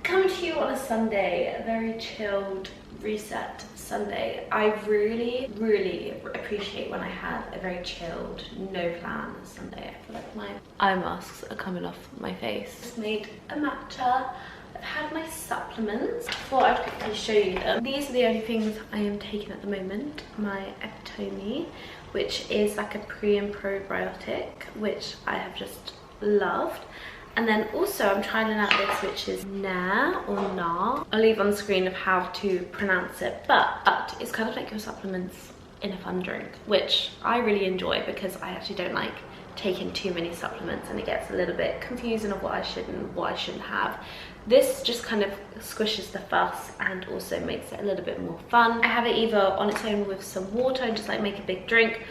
Coming to you on a Sunday, a very chilled reset Sunday. I really appreciate when I have a very chilled, no plan Sunday. I feel like my eye masks are coming off my face. Just made a matcha. I've had my supplements. I thought I'd quickly show you them. These are the only things I am taking at the moment. My Epitome, which is like a pre and probiotic, which I have just loved. And then also I'm trying out this, which is Na or Na. I'll leave on the screen of how to pronounce it, but it's kind of like your supplements in a fun drink, which I really enjoy because I actually don't like taking too many supplements and it gets a little bit confusing of what I should and what I shouldn't have. This just kind of squishes the fuss and also makes it a little bit more fun. I have it either on its own with some water and just like make a big drink,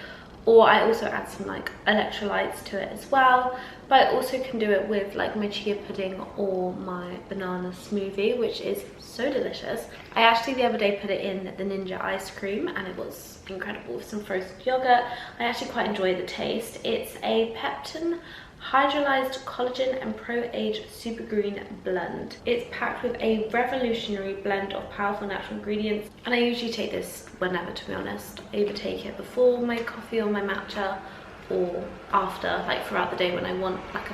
or I also add some like electrolytes to it as well. But I also can do it with like my chia pudding or my banana smoothie, which is so delicious. I actually the other day put it in the Ninja ice cream and it was incredible with some frozen yogurt. I actually quite enjoy the taste. It's a peptin hydrolyzed collagen and pro-age super green blend. It's packed with a revolutionary blend of powerful natural ingredients, and I usually take this whenever, to be honest. I either take it before my coffee or my matcha or after, like throughout the day when I want like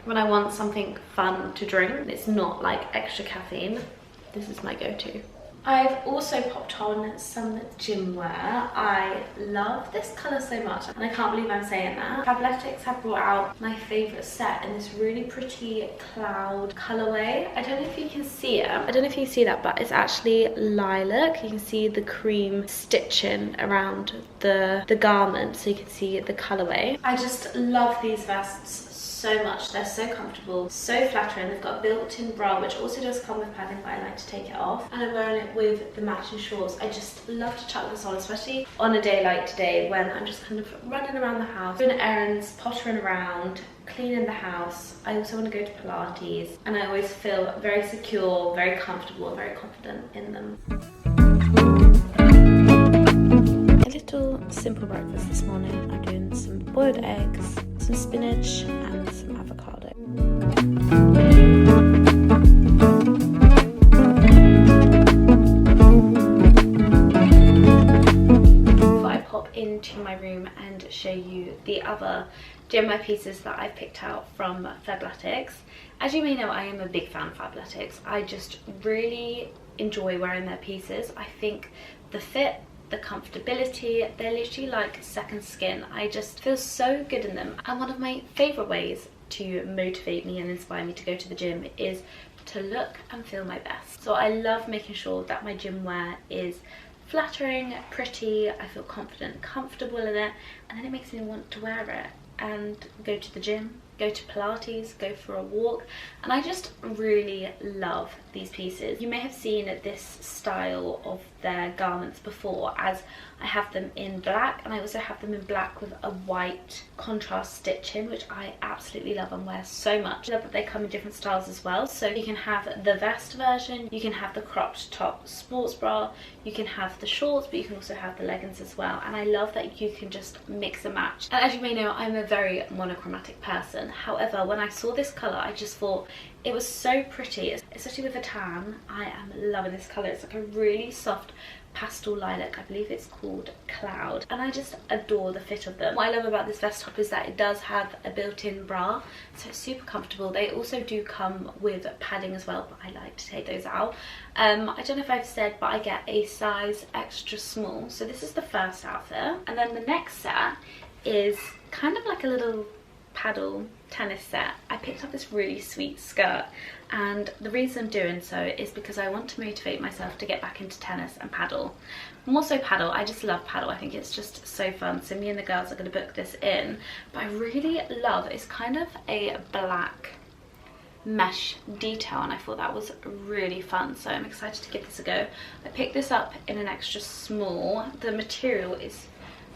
when I want something fun to drink. It's not like extra caffeine. This is my go-to. I've also popped on some gym wear. I love this colour so much and I can't believe I'm saying that. Fabletics have brought out my favourite set in this really pretty cloud colourway. I don't know if you can see it. I don't know if you see that, but it's actually lilac. You can see the cream stitching around the garment, so you can see the colourway. I just love these vests so much. They're so comfortable, so flattering. They've got a built-in bra, which also does come with padding, but I like to take it off. And I'm wearing it with the matching shorts. I just love to chuck this on, especially on a day like today when I'm just kind of running around the house, doing errands, pottering around, cleaning the house. I also want to go to Pilates, and I always feel very secure, very comfortable, and very confident in them. A little simple breakfast this morning. I'm doing some boiled eggs, some spinach and some avocado. Before I pop into my room and show you the other gym wear pieces that I've picked out from Fabletics. As you may know, I am a big fan of Fabletics. I just really enjoy wearing their pieces. I think the fit, the comfortability, they're literally like second skin. I just feel so good in them. And one of my favourite ways to motivate me and inspire me to go to the gym is to look and feel my best. So I love making sure that my gym wear is flattering, pretty, I feel confident, comfortable in it, and then it makes me want to wear it and go to the gym, go to Pilates, go for a walk. And I just really love these pieces. You may have seen this style of their garments before, as I have them in black, and I also have them in black with a white contrast stitching, which I absolutely love and wear so much. I love that they come in different styles as well. So you can have the vest version, you can have the cropped top sports bra, you can have the shorts, but you can also have the leggings as well. And I love that you can just mix and match. And as you may know, I'm a very monochromatic person. However, when I saw this colour, I just thought it was so pretty, especially with a tan. I am loving this colour. It's like a really soft pastel lilac. I believe it's called Cloud, and I just adore the fit of them. What I love about this vest top is that it does have a built-in bra, so it's super comfortable. They also do come with padding as well, but I like to take those out. I don't know if I've said, but I get a size extra small. So this is the first outfit, and then the next set is kind of like a little paddle tennis set. I picked up this really sweet skirt, and the reason I'm doing so is because I want to motivate myself to get back into tennis and paddle. More so paddle. I just love paddle. I think it's just so fun. So me and the girls are going to book this in, but I really love, it's kind of a black mesh detail, and I thought that was really fun, so I'm excited to give this a go. I picked this up in an extra small. The material is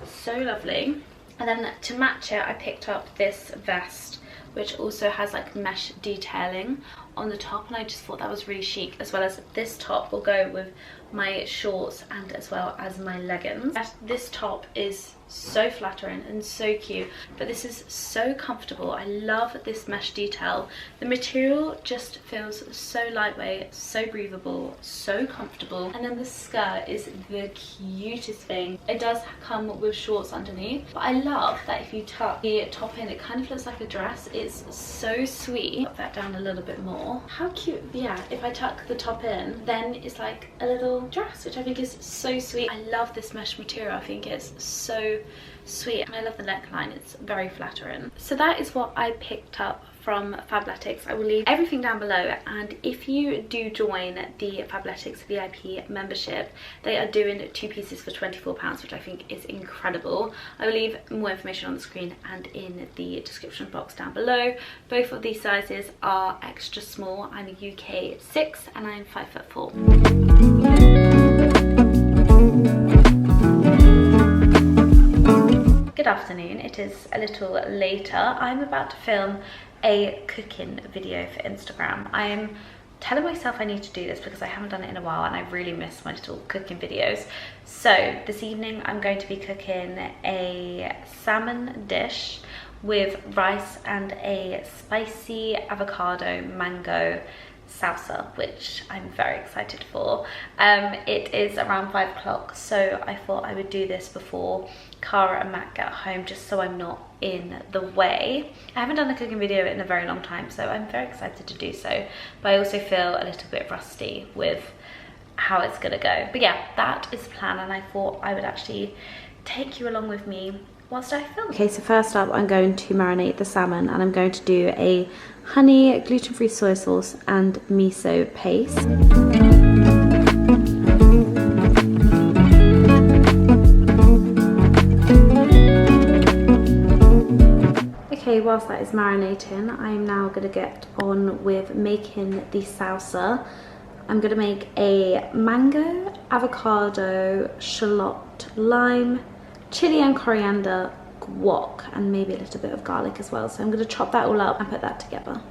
so lovely. And then to match it, I picked up this vest, which also has like mesh detailing on the top, and I just thought that was really chic, as well as this top will go with my shorts and as well as my leggings. This top is so flattering and so cute, but this is so comfortable. I love this mesh detail. The material just feels so lightweight, so breathable, so comfortable. And then the skirt is the cutest thing. It does come with shorts underneath, but I love that if you tuck the top in, it kind of looks like a dress. It's so sweet. Put that down a little bit more. How cute. Yeah, if I tuck the top in, then it's like a little dress, which I think is so sweet. I love this mesh material. I think it's so sweet, and I love the neckline. It's very flattering. So that is what I picked up from Fabletics. I will leave everything down below, and if you do join the Fabletics VIP membership, they are doing 2 pieces for £24, which I think is incredible. I will leave more information on the screen and in the description box down below. Both of these sizes are extra small. I'm a UK 6 and I'm 5'4". Good afternoon, it is a little later. I'm about to film a cooking video for Instagram. I am telling myself I need to do this because I haven't done it in a while and I really miss my little cooking videos. So this evening I'm going to be cooking a salmon dish with rice and a spicy avocado mango salsa, which I'm very excited for. It is around 5 o'clock, so I thought I would do this before Cara and Matt get home, just so I'm not in the way. I haven't done a cooking video in a very long time, so I'm very excited to do so, but I also feel a little bit rusty with how it's gonna go. But yeah, that is the plan, and I thought I would actually take you along with me whilst I film. Okay, so first up I'm going to marinate the salmon, and I'm going to do a honey, gluten-free soy sauce and miso paste. Okay, whilst that is marinating, I'm now going to get on with making the salsa. I'm going to make a mango, avocado, shallot, lime, chili and coriander, guac, and maybe a little bit of garlic as well. So I'm going to chop that all up and put that together.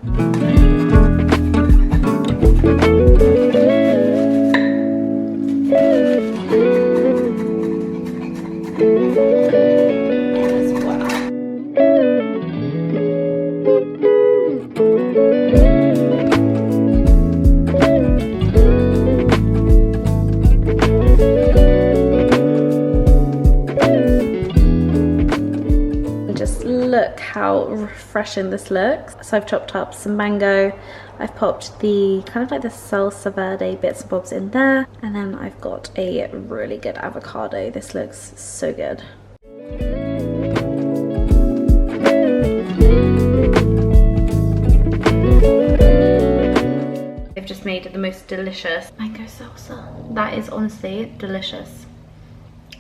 Look how refreshing this looks. So I've chopped up some mango, I've popped the kind of like the salsa verde bits and bobs in there, and then I've got a really good avocado. This looks so good. I've just made the most delicious mango salsa. That is honestly delicious.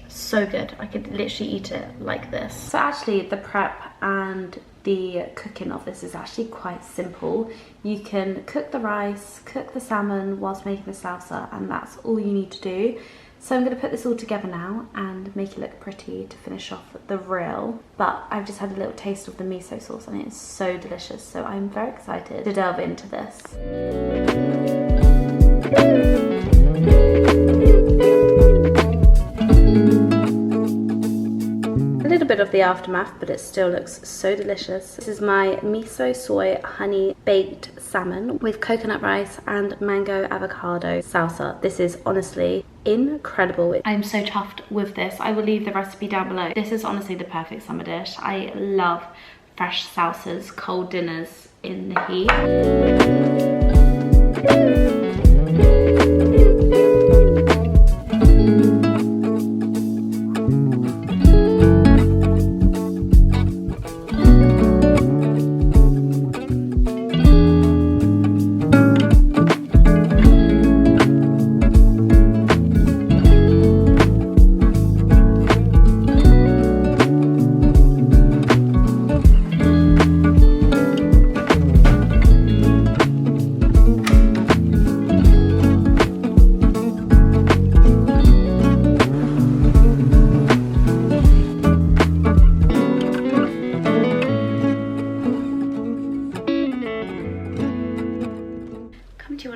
So good. I could literally eat it like this. So actually the prep and the cooking of this is actually quite simple. You can cook the rice, cook the salmon whilst making the salsa, and that's all you need to do. So I'm going to put this all together now and make it look pretty to finish off the reel. But I've just had a little taste of the miso sauce and it's so delicious. So I'm very excited to delve into this. A little bit of the aftermath, but it still looks so delicious. This is my miso soy honey baked salmon with coconut rice and mango avocado salsa. This is honestly incredible. I'm so chuffed with this. I will leave the recipe down below. This is honestly the perfect summer dish. I love fresh salsas, cold dinners in the heat.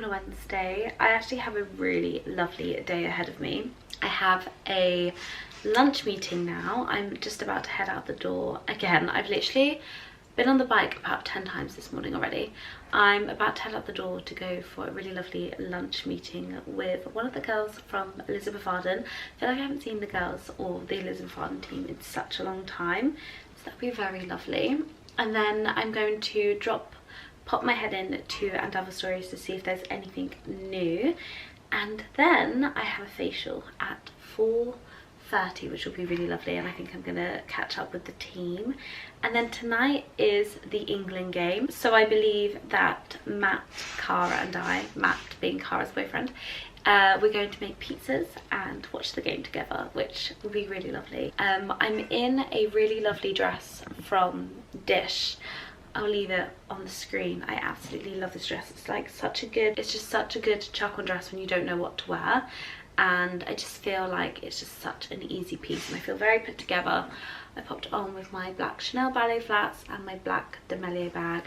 Wednesday. I actually have a really lovely day ahead of me. I have a lunch meeting now. I'm just about to head out the door again. I've literally been on the bike about 10 times this morning already. I'm about to head out the door to go for a really lovely lunch meeting with one of the girls from Elizabeth Arden. I feel like I haven't seen the girls or the Elizabeth Arden team in such a long time, so that'll be very lovely. And then I'm going to pop my head in to Andava Stories to see if there's anything new. And then I have a facial at 4:30, which will be really lovely, and I think I'm gonna catch up with the team. And then tonight is the England game, so I believe that Matt, Cara and I, Matt being Cara's boyfriend, we're going to make pizzas and watch the game together, which will be really lovely. I'm in a really lovely dress from Dish. I'll leave it on the screen. I absolutely love this dress. It's like it's just such a good chuck on dress when you don't know what to wear. And I just feel like it's just such an easy piece and I feel very put together. I popped it on with my black Chanel ballet flats and my black Demelier bag,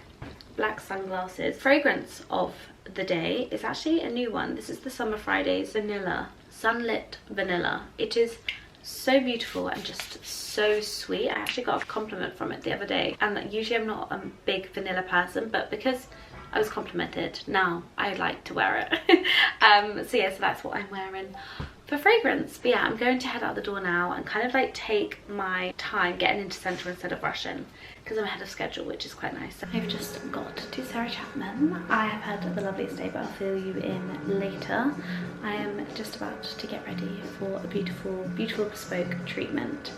black sunglasses. Fragrance of the day is actually a new one. This is the Summer Fridays Vanilla, Sunlit Vanilla. It is so beautiful and just so sweet. I actually got a compliment from it the other day, and usually I'm not a big vanilla person, but because I was complimented, now I like to wear it. So yeah, so that's what I'm wearing for fragrance. But yeah, I'm going to head out the door now and kind of like take my time getting into centre instead of rushing, because I'm ahead of schedule, which is quite nice. I've just got to Sarah Chapman. I have had the loveliest day, but I'll fill you in later. I am just about to get ready for a beautiful, beautiful bespoke treatment.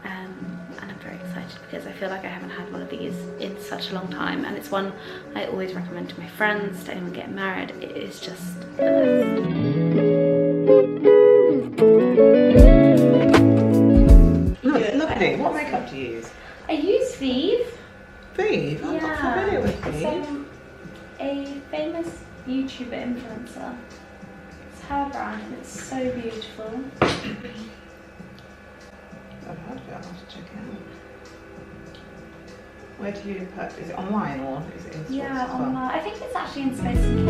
And I'm very excited because I feel like I haven't had one of these in such a long time, and it's one I always recommend to my friends, to anyone getting married. It is just the best. Oh, it's lovely. What makeup do you use? I use Vive. Vive? I'm not familiar with Vive. It's a famous YouTuber influencer. It's her brand and it's so beautiful. I've heard of it, I'll have to check it out. Where do you purchase? Is it online or is it in stores? Yeah, as well? online. I think it's actually in Space and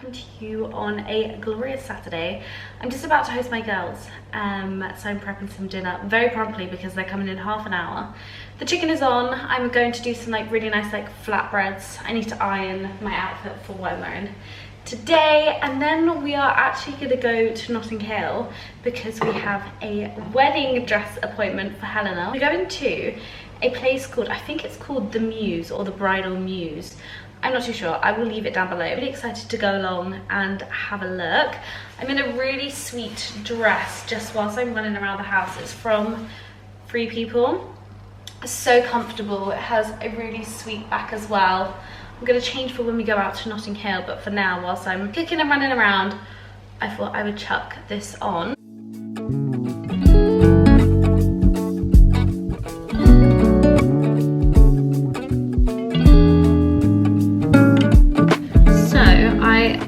come to you on a glorious Saturday. I'm just about to host my girls, so I'm prepping some dinner very promptly because they're coming in half an hour. The chicken is on. I'm going to do some like really nice like flatbreads. I need to iron my outfit for what I'm wearing today, and then we are actually going to go to Notting Hill because we have a wedding dress appointment for Helena. We're going to a place called, I think it's called The Muse or the Bridal Muse. I'm not too sure. I will leave it down below. I'm really excited to go along and have a look. I'm in a really sweet dress just whilst I'm running around the house. It's from Free People. It's so comfortable. It has a really sweet back as well. I'm going to change for when we go out to Notting Hill, but for now, whilst I'm kicking and running around, I thought I would chuck this on.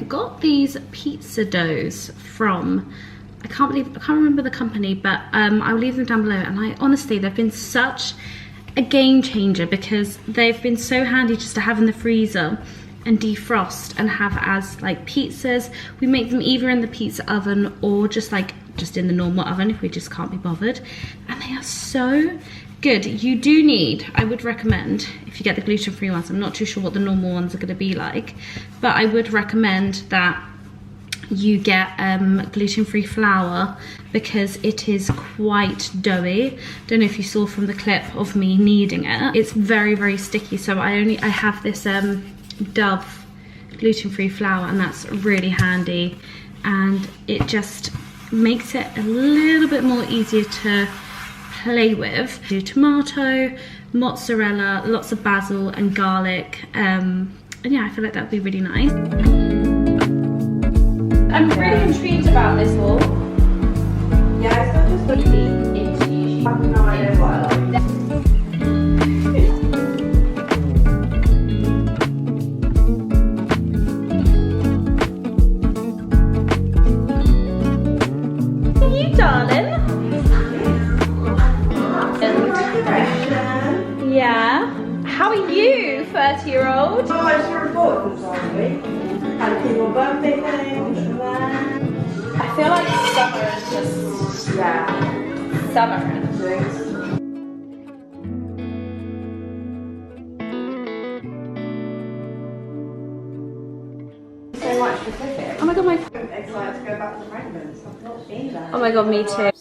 Got these pizza doughs from, I can't remember the company, but I'll leave them down below. And honestly, they've been such a game changer because they've been so handy just to have in the freezer and defrost and have as like pizzas. We make them either in the pizza oven or just in the normal oven if we just can't be bothered. And they are so good. You do need, I would recommend, if you get the gluten-free ones, I'm not too sure what the normal ones are going to be like, but I would recommend that you get gluten-free flour because it is quite doughy. Don't know if you saw from the clip of me kneading it. It's very, very sticky, so I have this Dove gluten-free flour, and that's really handy, and it just makes it a little bit more easier to play with. Do tomato, mozzarella, lots of basil and garlic, and yeah, I feel like that would be really nice. I'm really intrigued about this wall. Yeah, it's not just What do you mean? Interview. I have no idea what I like. You darling. Yeah. How are you, 30-year-old? Oh, I saw a report from last week. Had people birthday things and then... I feel like summer is just, Yeah. summer. So much for cooking. Oh my god, I'm excited to go back to Franklin's. I've not been there. oh my god, me too.